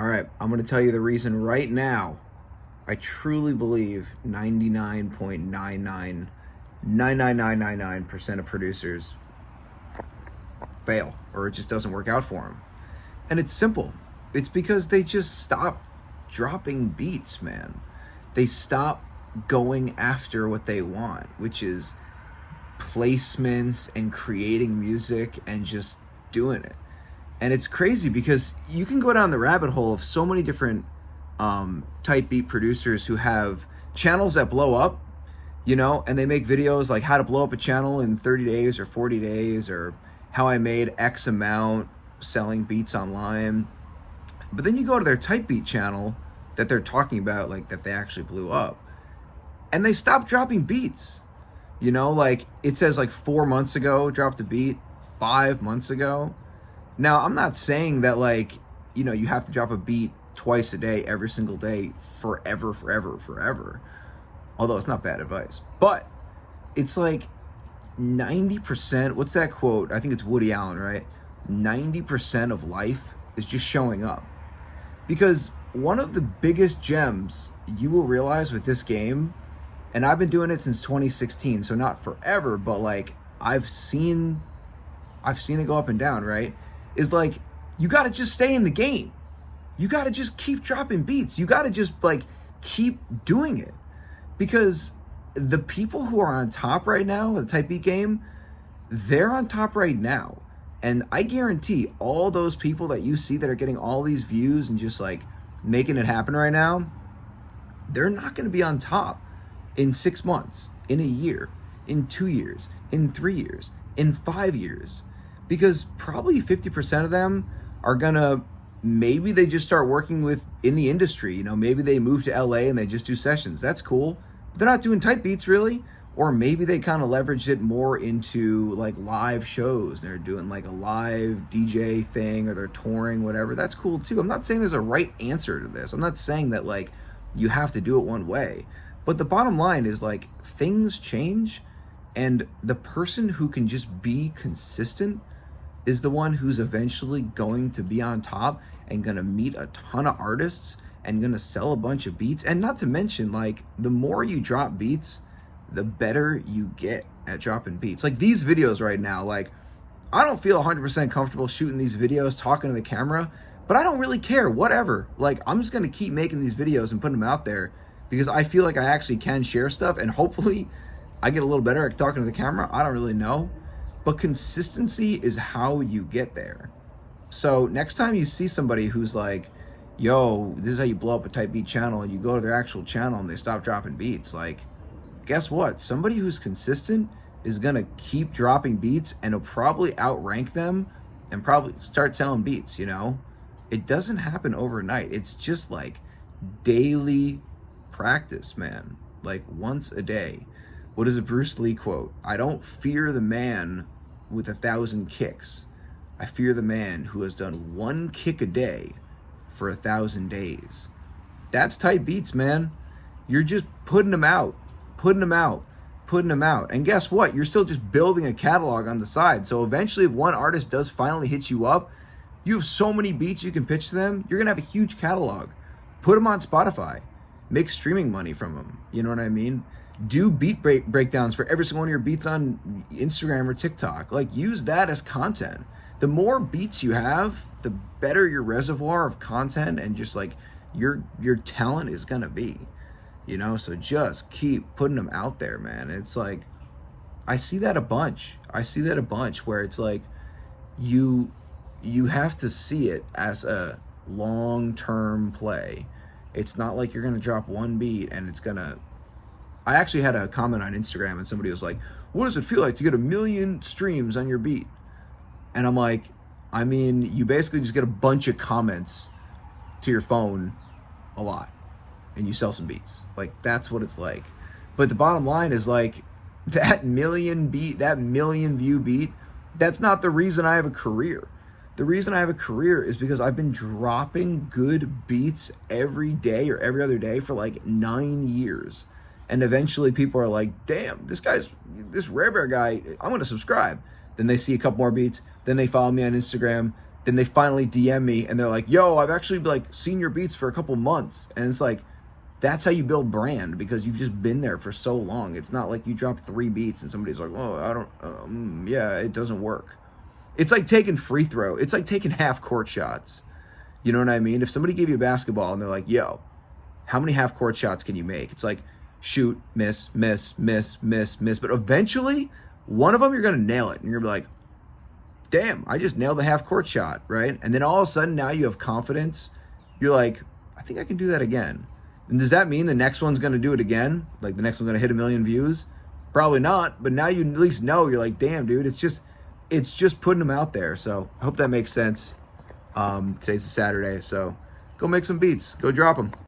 All right, I'm going to tell you the reason right now. I truly believe 99.9999999% of producers fail, or it just doesn't work out for them. And it's simple. It's because they just stop dropping beats, man. They stop going after what they want, which is placements and creating music and just doing it. And it's crazy because you can go down the rabbit hole of so many different type beat producers who have channels that blow up, and they make videos like how to blow up a channel in 30 days or 40 days, or how I made X amount selling beats online. But then you go to their type beat channel that they're talking about, like that they actually blew up, and they stop dropping beats. Like it says like 4 months ago, dropped a beat, 5 months ago. Now, I'm not saying that you have to drop a beat twice a day, every single day, forever. Although it's not bad advice. But it's like 90%, what's that quote? I think it's Woody Allen, right? 90% of life is just showing up. Because one of the biggest gems you will realize with this game, and I've been doing it since 2016, so not forever, but I've seen it go up and down, right? Is you got to just stay in the game. You got to just keep dropping beats. You got to just keep doing it. Because the people who are on top right now, the type beat game, they're on top right now. And I guarantee all those people that you see that are getting all these views and just making it happen right now, they're not going to be on top in 6 months, in a year, in 2 years, in 3 years, in 5 years. Because probably 50% of them are gonna, maybe they just start working in the industry. Maybe they move to LA and they just do sessions. That's cool. They're not doing type beats really. Or maybe they kind of leveraged it more into live shows. They're doing a live DJ thing, or they're touring, whatever. That's cool too. I'm not saying there's a right answer to this. I'm not saying that you have to do it one way. But the bottom line is things change, and the person who can just be consistent is the one who's eventually going to be on top and gonna meet a ton of artists and gonna sell a bunch of beats. And not to mention, the more you drop beats, the better you get at dropping beats. These videos right now, I don't feel 100% comfortable shooting these videos, talking to the camera, but I don't really care, whatever. I'm just gonna keep making these videos and putting them out there because I feel like I actually can share stuff, and hopefully I get a little better at talking to the camera. I don't really know. But consistency is how you get there. So next time you see somebody who's yo, this is how you blow up a type beat channel, and you go to their actual channel and they stop dropping beats, guess what? Somebody who's consistent is gonna keep dropping beats, and it'll probably outrank them and probably start selling beats, It doesn't happen overnight. It's just daily practice, man. Once a day. What is a Bruce Lee quote? I don't fear the man with 1,000 kicks. I fear the man who has done 1 kick a day for 1,000 days. That's type beats, man. You're just putting them out. And guess what? You're still just building a catalog on the side. So eventually, if one artist does finally hit you up, you have so many beats you can pitch to them, you're going to have a huge catalog. Put them on Spotify. Make streaming money from them. You know what I mean? Do beat breakdowns for every single one of your beats on Instagram or TikTok. Use that as content. The more beats you have, the better your reservoir of content and just your talent is gonna be. So just keep putting them out there, man. It's I see that a bunch. Where it's you have to see it as a long-term play. It's not you're gonna drop one beat and it's gonna. I actually had a comment on Instagram, and somebody was like, what does it feel like to get 1 million streams on your beat? And I'm you basically just get a bunch of comments to your phone a lot, and you sell some beats. That's what it's like. But the bottom line is that million view beat, that's not the reason I have a career. The reason I have a career is because I've been dropping good beats every day or every other day for 9 years. And eventually people are damn, this Rare Bear guy, I'm going to subscribe. Then they see a couple more beats. Then they follow me on Instagram. then they finally DM me and they're like, yo, I've actually like seen your beats for a couple months. And it's like, that's how you build brand, because you've just been there for so long. It's not like you drop 3 beats and somebody's like, oh, I don't, yeah, it doesn't work. It's like taking free throw. It's like taking half court shots. You know what I mean? If somebody gave you a basketball and they're like, yo, how many half court shots can you make? It's like, shoot, miss, miss, miss, miss, miss. But eventually, one of them, you're going to nail it. And you're like, damn, I just nailed the half court shot, right? And then all of a sudden, now you have confidence. You're like, I think I can do that again. And does that mean the next one's going to do it again? Like the next one's going to hit 1 million views? Probably not. But now you at least know. You're like, damn, dude, it's just putting them out there. So I hope that makes sense. Today's a Saturday, so go make some beats. Go drop them.